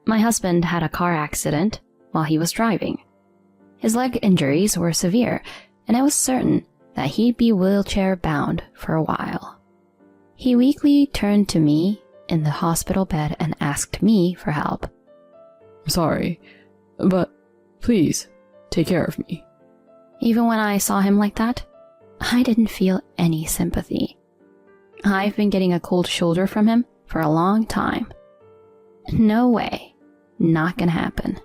My husband had a car accident while he was driving. His leg injuries were severe, and I was certain that he'd be wheelchair-bound for a while. He weakly turned to me in the hospital bed and asked me for help. Sorry, but please take care of me. Even when I saw him like that, I didn't feel any sympathy. I've been getting a cold shoulder from him for a long time. No way. Not gonna happen,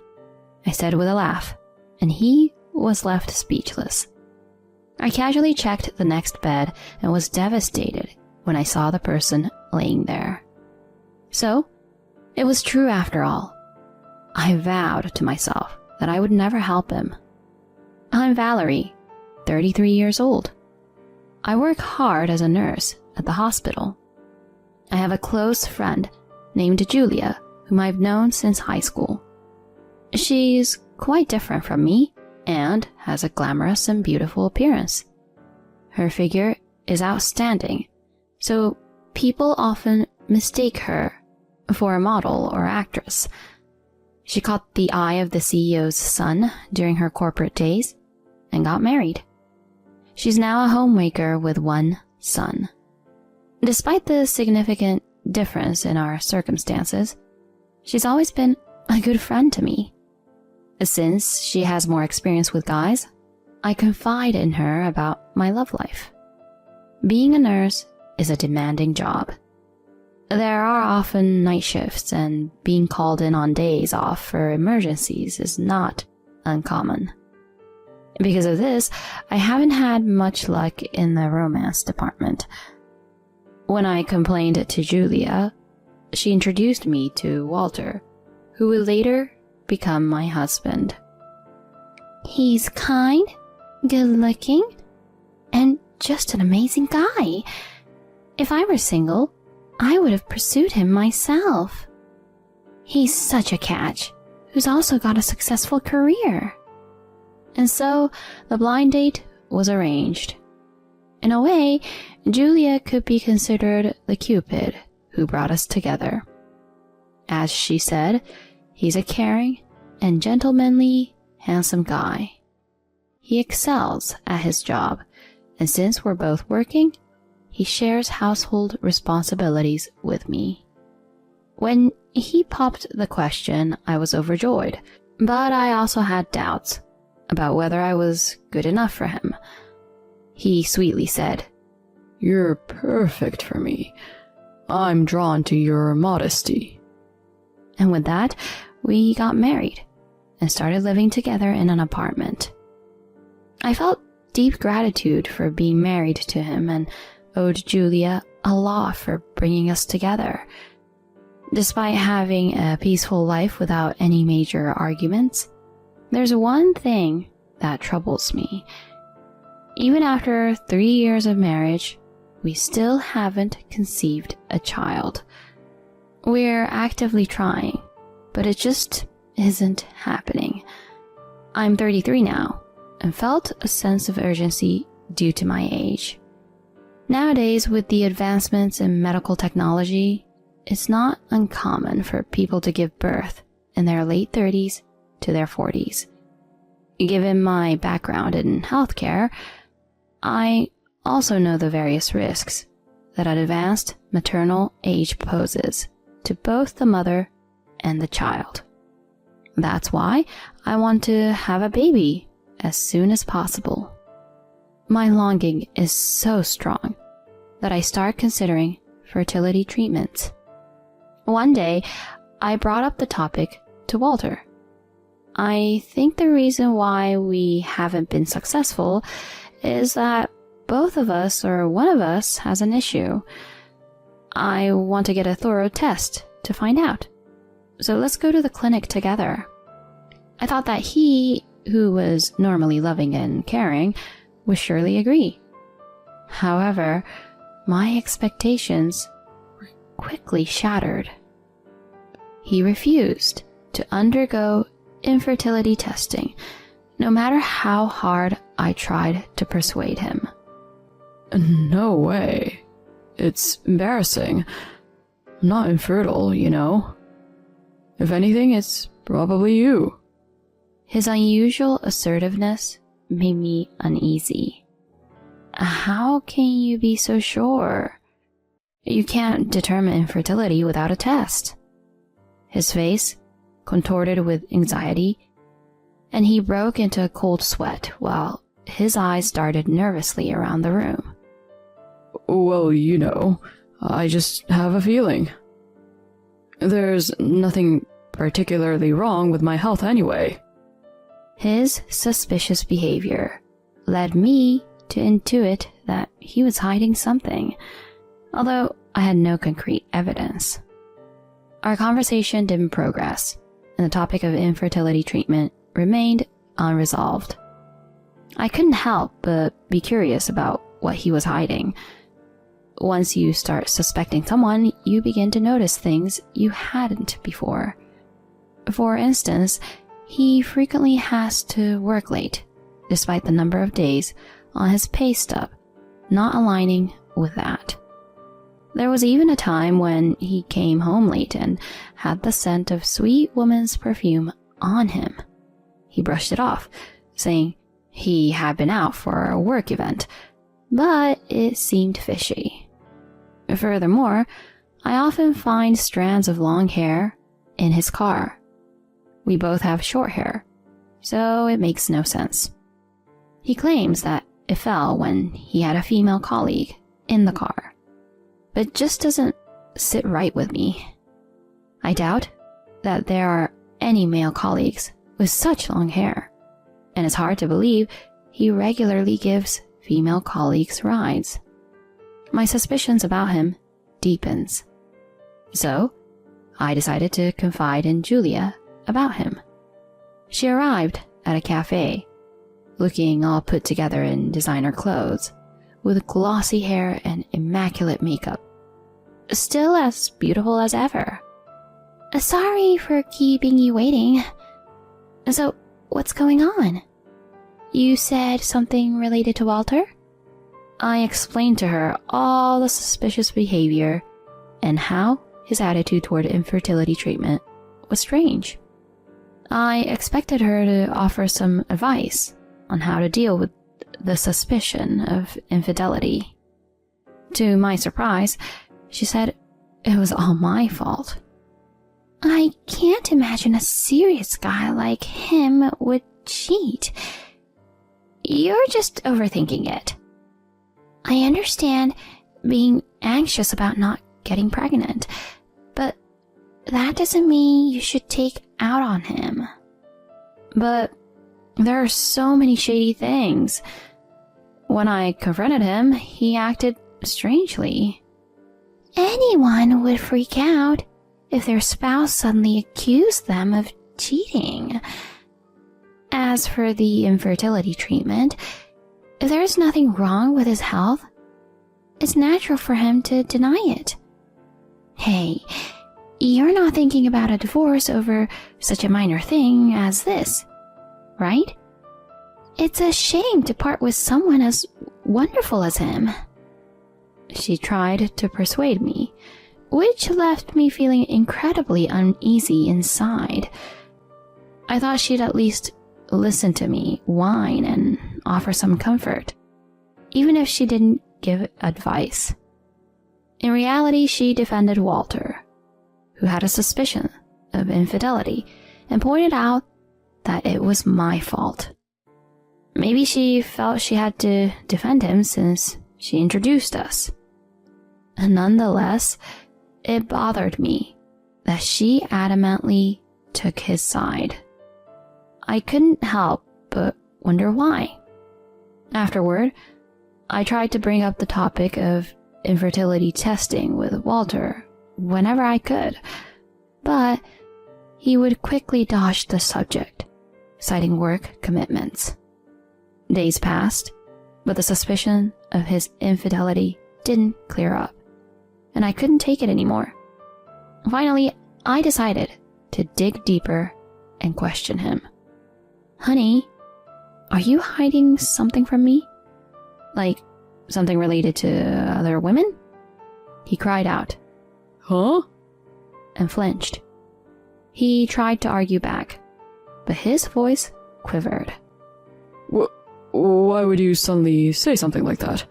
I said with a laugh, and he was left speechless. I casually checked the next bed and was devastated when I saw the person laying there. So, it was true after all. I vowed to myself that I would never help him. I'm Valerie, 33 years old. I work hard as a nurse at the hospital. I have a close friend named Julia, whom I've known since high school. She's quite different from me and has a glamorous and beautiful appearance. Her figure is outstanding, so people often mistake her for a model or actress. She caught the eye of the CEO's son during her corporate days and got married. She's now a homemaker with one son. Despite the significant difference in our circumstances, she's always been a good friend to me. Since she has more experience with guys, I confide in her about my love life. Being a nurse is a demanding job. There are often night shifts, and being called in on days off for emergencies is not uncommon. Because of this, I haven't had much luck in the romance department. When I complained to Julia, she introduced me to Walter, who would later become my husband. He's kind, good-looking, and just an amazing guy. If I were single, I would have pursued him myself. He's such a catch, who's also got a successful career. And so, the blind date was arranged. In a way, Julia could be considered the Cupid who brought us together. As she said, he's a caring and gentlemanly, handsome guy. He excels at his job, and since we're both working, he shares household responsibilities with me. When he popped the question, I was overjoyed, but I also had doubts about whether I was good enough for him. He sweetly said, You're perfect for me. I'm drawn to your modesty. And with that, we got married and started living together in an apartment. I felt deep gratitude for being married to him and owed Julia a lot for bringing us together. Despite having a peaceful life without any major arguments, there's one thing that troubles me. Even after 3 years of marriage, we still haven't conceived a child. We're actively trying, but it just isn't happening. I'm 33 now and felt a sense of urgency due to my age. Nowadays, with the advancements in medical technology, it's not uncommon for people to give birth in their late 30s to their 40s. Given my background in healthcare, I also know the various risks that an advanced maternal age poses to both the mother and the child. That's why I want to have a baby as soon as possible. My longing is so strong that I start considering fertility treatments. One day, I brought up the topic to Walter. I think the reason why we haven't been successful is that both of us or one of us has an issue. I want to get a thorough test to find out. So let's go to the clinic together. I thought that he, who was normally loving and caring, would surely agree. However, my expectations were quickly shattered. He refused to undergo infertility testing, no matter how hard I tried to persuade him. No way. It's embarrassing. I'm not infertile, you know. If anything, it's probably you. His unusual assertiveness made me uneasy. How can you be so sure? You can't determine infertility without a test. His face contorted with anxiety, and he broke into a cold sweat while his eyes darted nervously around the room. Well, you know, I just have a feeling. There's nothing particularly wrong with my health anyway. His suspicious behavior led me to intuit that he was hiding something, although I had no concrete evidence. Our conversation didn't progress, and the topic of infertility treatment remained unresolved. I couldn't help but be curious about what he was hiding. Once you start suspecting someone, you begin to notice things you hadn't before. For instance, he frequently has to work late, despite the number of days on his pay stub not aligning with that. There was even a time when he came home late and had the scent of sweet woman's perfume on him. He brushed it off, saying he had been out for a work event, but it seemed fishy. Furthermore, I often find strands of long hair in his car. We both have short hair, so it makes no sense. He claims that it fell when he had a female colleague in the car, but it just doesn't sit right with me. I doubt that there are any male colleagues with such long hair, and it's hard to believe he regularly gives female colleagues rides. My suspicions about him deepens. So, I decided to confide in Julia about him. She arrived at a cafe, looking all put together in designer clothes, with glossy hair and immaculate makeup. Still as beautiful as ever. Sorry for keeping you waiting. So, what's going on? You said something related to Walter? I explained to her all the suspicious behavior and how his attitude toward infertility treatment was strange. I expected her to offer some advice on how to deal with the suspicion of infidelity. To my surprise, she said it was all my fault. I can't imagine a serious guy like him would cheat. You're just overthinking it. I understand being anxious about not getting pregnant, but that doesn't mean you should take out on him. But there are so many shady things. When I confronted him, he acted strangely. Anyone would freak out if their spouse suddenly accused them of cheating. As for the infertility treatment, if there's nothing wrong with his health, it's natural for him to deny it. Hey, you're not thinking about a divorce over such a minor thing as this, right? It's a shame to part with someone as wonderful as him. She tried to persuade me, which left me feeling incredibly uneasy inside. I thought she'd at least listen to me whine and offer some comfort, even if she didn't give advice. In reality, she defended Walter, who had a suspicion of infidelity, and pointed out that it was my fault. Maybe she felt she had to defend him since she introduced us. Nonetheless, it bothered me that she adamantly took his side. I couldn't help but wonder why. Afterward, I tried to bring up the topic of infertility testing with Walter whenever I could, but he would quickly dodge the subject, citing work commitments. Days passed, but the suspicion of his infidelity didn't clear up, and I couldn't take it anymore. Finally, I decided to dig deeper and question him. Honey, are you hiding something from me? Like something related to other women? He cried out. Huh? And flinched. He tried to argue back, but his voice quivered. Why would you suddenly say something like that?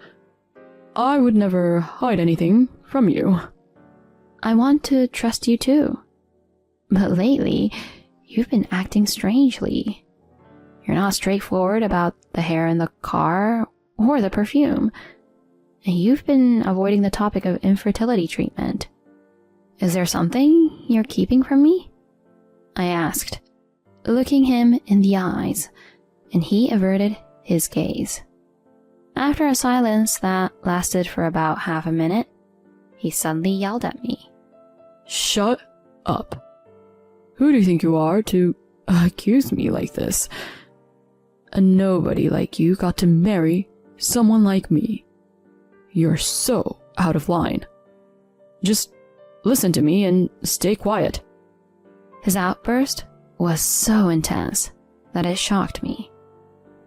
I would never hide anything from you. I want to trust you too. But lately, you've been acting strangely. You're not straightforward about the hair in the car or the perfume. And you've been avoiding the topic of infertility treatment. Is there something you're keeping from me? I asked, looking him in the eyes, and he averted his gaze. After a silence that lasted for about half a minute, he suddenly yelled at me. Shut up. Who do you think you are to accuse me like this? And nobody like you got to marry someone like me. You're so out of line. Just listen to me and stay quiet. His outburst was so intense that it shocked me.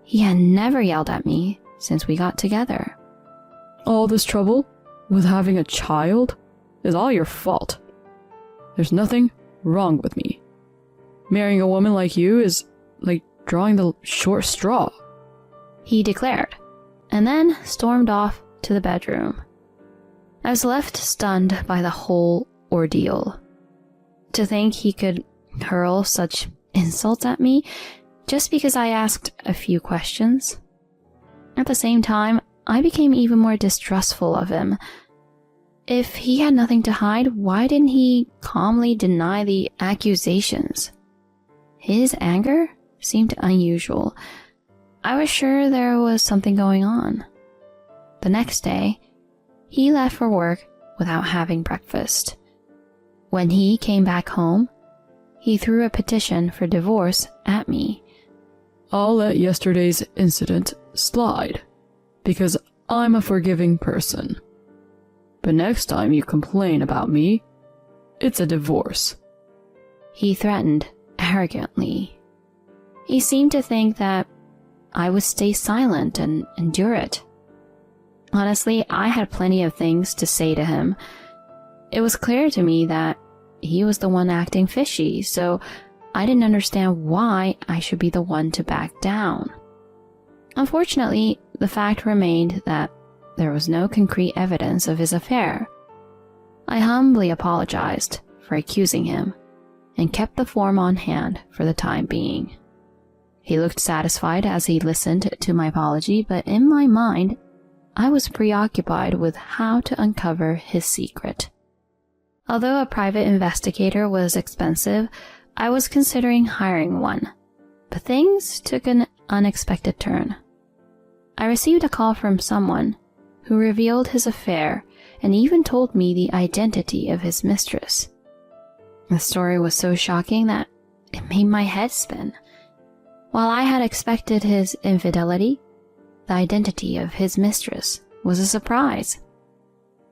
He had never yelled at me since we got together. All this trouble with having a child is all your fault. There's nothing wrong with me. Marrying a woman like you is like drawing the short straw, he declared, and then stormed off to the bedroom. I was left stunned by the whole ordeal. To think he could hurl such insults at me just because I asked a few questions. At the same time, I became even more distrustful of him. If he had nothing to hide, why didn't he calmly deny the accusations? His anger seemed unusual. I was sure there was something going on. The next day, he left for work without having breakfast. When he came back home, he threw a petition for divorce at me. I'll let yesterday's incident slide, because I'm a forgiving person. But next time you complain about me, it's a divorce. He threatened arrogantly. He seemed to think that I would stay silent and endure it. Honestly, I had plenty of things to say to him. It was clear to me that he was the one acting fishy, so I didn't understand why I should be the one to back down. Unfortunately, the fact remained that there was no concrete evidence of his affair. I humbly apologized for accusing him and kept the form on hand for the time being. He looked satisfied as he listened to my apology, but in my mind, I was preoccupied with how to uncover his secret. Although a private investigator was expensive, I was considering hiring one, but things took an unexpected turn. I received a call from someone who revealed his affair and even told me the identity of his mistress. The story was so shocking that it made my head spin. While I had expected his infidelity, the identity of his mistress was a surprise.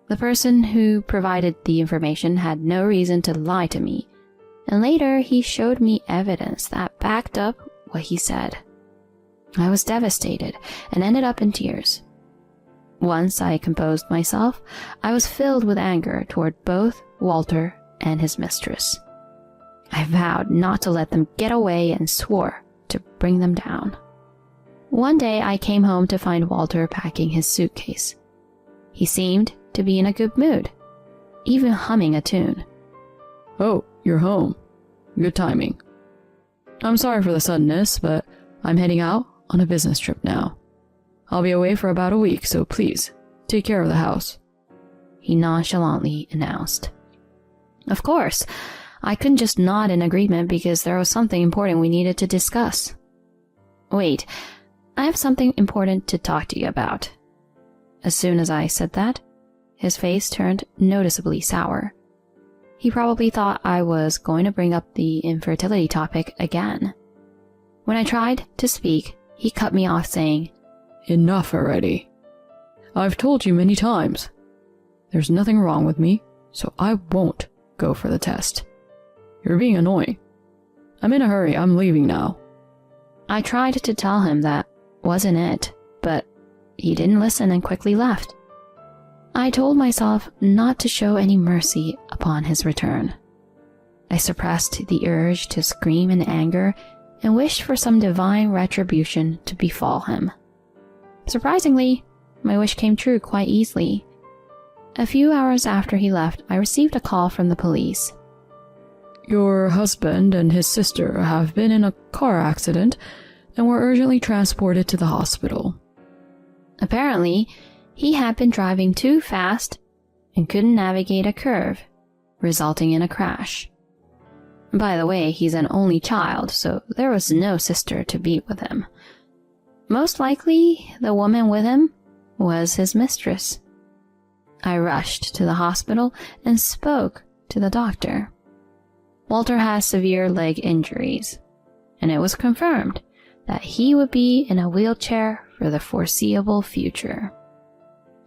The person who provided the information had no reason to lie to me, and later he showed me evidence that backed up what he said. I was devastated and ended up in tears. Once I composed myself, I was filled with anger toward both Walter and his mistress. I vowed not to let them get away and swore to bring them down. One day I came home to find Walter packing his suitcase. He seemed to be in a good mood, even humming a tune. Oh, you're home. Good timing. I'm sorry for the suddenness, but I'm heading out on a business trip now. I'll be away for about a week, so please, take care of the house, he nonchalantly announced. Of course, I couldn't just nod in agreement because there was something important we needed to discuss. Wait, I have something important to talk to you about. As soon as I said that, his face turned noticeably sour. He probably thought I was going to bring up the infertility topic again. When I tried to speak, he cut me off saying, Enough already. I've told you many times. There's nothing wrong with me, so I won't go for the test. You're being annoying. I'm in a hurry, I'm leaving now. I tried to tell him that wasn't it, but he didn't listen and quickly left. I told myself not to show any mercy upon his return. I suppressed the urge to scream in anger and wished for some divine retribution to befall him. Surprisingly, my wish came true quite easily. A few hours after he left, I received a call from the police. Your husband and his sister have been in a car accident and were urgently transported to the hospital. Apparently, he had been driving too fast and couldn't navigate a curve, resulting in a crash. By the way, he's an only child, so there was no sister to be with him. Most likely, the woman with him was his mistress. I rushed to the hospital and spoke to the doctor. Walter has severe leg injuries, and it was confirmed that he would be in a wheelchair for the foreseeable future.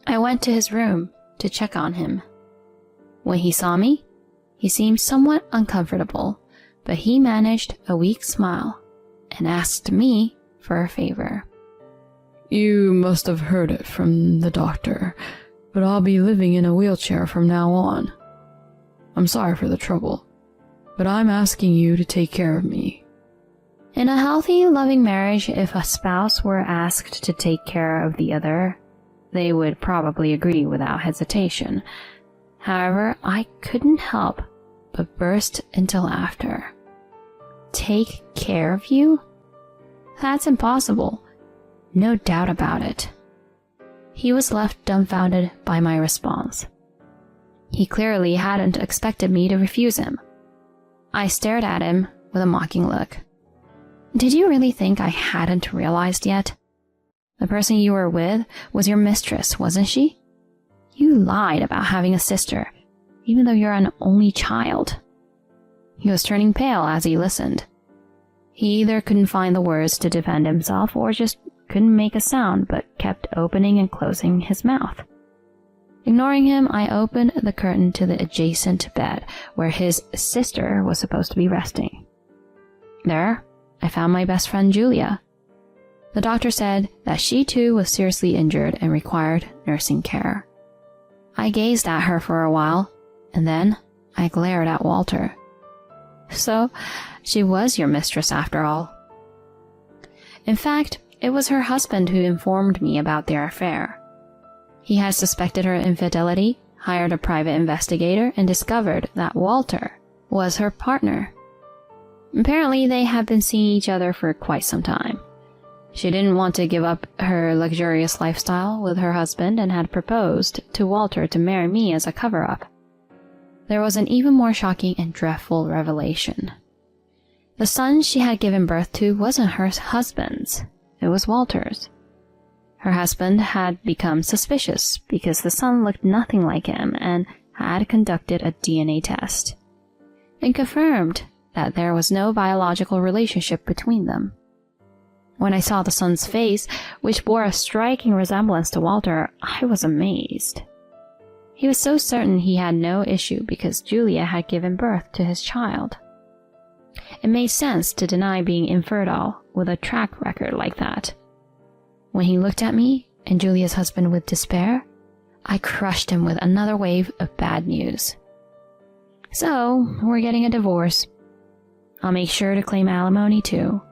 I went to his room to check on him. When he saw me, he seemed somewhat uncomfortable, but he managed a weak smile and asked me for a favor. You must have heard it from the doctor, but I'll be living in a wheelchair from now on. I'm sorry for the trouble, but I'm asking you to take care of me. In a healthy, loving marriage, if a spouse were asked to take care of the other, they would probably agree without hesitation. However, I couldn't help but burst into laughter. Take care of you? That's impossible. No doubt about it. He was left dumbfounded by my response. He clearly hadn't expected me to refuse him. I stared at him with a mocking look. Did you really think I hadn't realized yet? The person you were with was your mistress, wasn't she? You lied about having a sister, even though you're an only child. He was turning pale as he listened. He either couldn't find the words to defend himself or just couldn't make a sound but kept opening and closing his mouth. Ignoring him, I opened the curtain to the adjacent bed where his sister was supposed to be resting. There, I found my best friend Julia. The doctor said that she too was seriously injured and required nursing care. I gazed at her for a while, and then I glared at Walter. So, she was your mistress after all. In fact, it was her husband who informed me about their affair. He had suspected her infidelity, hired a private investigator, and discovered that Walter was her partner. Apparently, they had been seeing each other for quite some time. She didn't want to give up her luxurious lifestyle with her husband and had proposed to Walter to marry me as a cover-up. There was an even more shocking and dreadful revelation. The son she had given birth to wasn't her husband's, it was Walter's. Her husband had become suspicious because the son looked nothing like him and had conducted a DNA test, and confirmed that there was no biological relationship between them. When I saw the son's face, which bore a striking resemblance to Walter, I was amazed. He was so certain he had no issue because Julia had given birth to his child. It made sense to deny being infertile with a track record like that. When he looked at me and Julia's husband with despair, I crushed him with another wave of bad news. So, we're getting a divorce. I'll make sure to claim alimony too.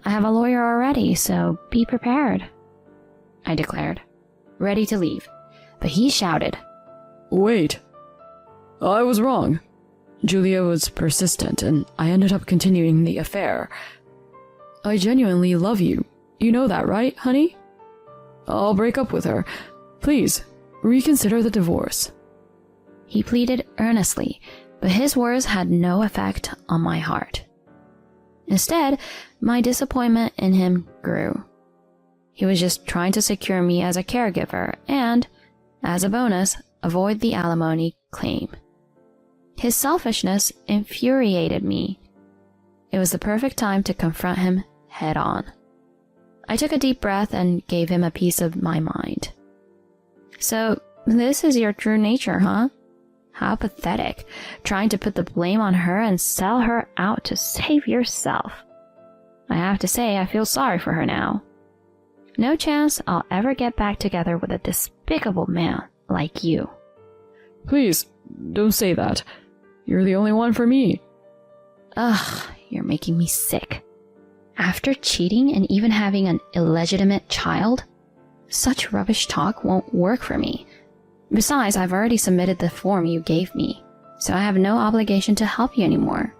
I have a lawyer already, so be prepared, I declared, ready to leave. But he shouted, Wait. I was wrong. Julia was persistent, and I ended up continuing the affair. I genuinely love you. You know that, right, honey? I'll break up with her. Please, reconsider the divorce. He pleaded earnestly, but his words had no effect on my heart. Instead, my disappointment in him grew. He was just trying to secure me as a caregiver and, as a bonus, avoid the alimony claim. His selfishness infuriated me. It was the perfect time to confront him head on. I took a deep breath and gave him a piece of my mind. So, this is your true nature, huh? How pathetic, trying to put the blame on her and sell her out to save yourself. I have to say, I feel sorry for her now. No chance I'll ever get back together with a despicable man like you. Please, don't say that. You're the only one for me. Ugh, you're making me sick. After cheating and even having an illegitimate child? Such rubbish talk won't work for me. Besides, I've already submitted the form you gave me, so I have no obligation to help you anymore.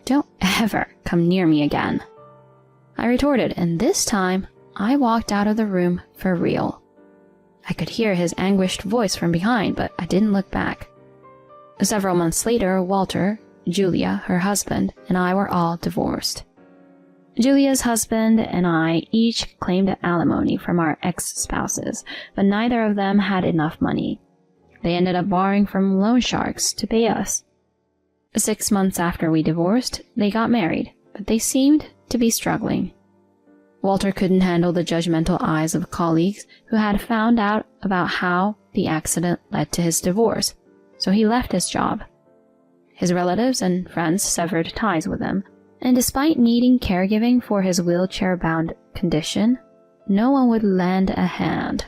Don't ever come near me again. I retorted, and this time, I walked out of the room for real. I could hear his anguished voice from behind, but I didn't look back. Several months later, Walter, Julia, her husband, and I were all divorced. Julia's husband and I each claimed alimony from our ex-spouses, but neither of them had enough money. They ended up borrowing from loan sharks to pay us. 6 months after we divorced, they got married, but they seemed to be struggling. Walter couldn't handle the judgmental eyes of colleagues who had found out about how the accident led to his divorce, so he left his job. His relatives and friends severed ties with him, and despite needing caregiving for his wheelchair-bound condition, no one would lend a hand.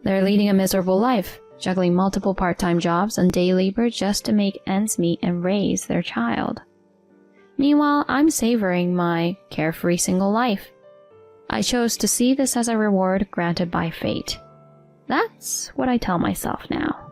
They're leading a miserable life, juggling multiple part-time jobs and day labor just to make ends meet and raise their child. Meanwhile, I'm savoring my carefree single life. I chose to see this as a reward granted by fate. That's what I tell myself now.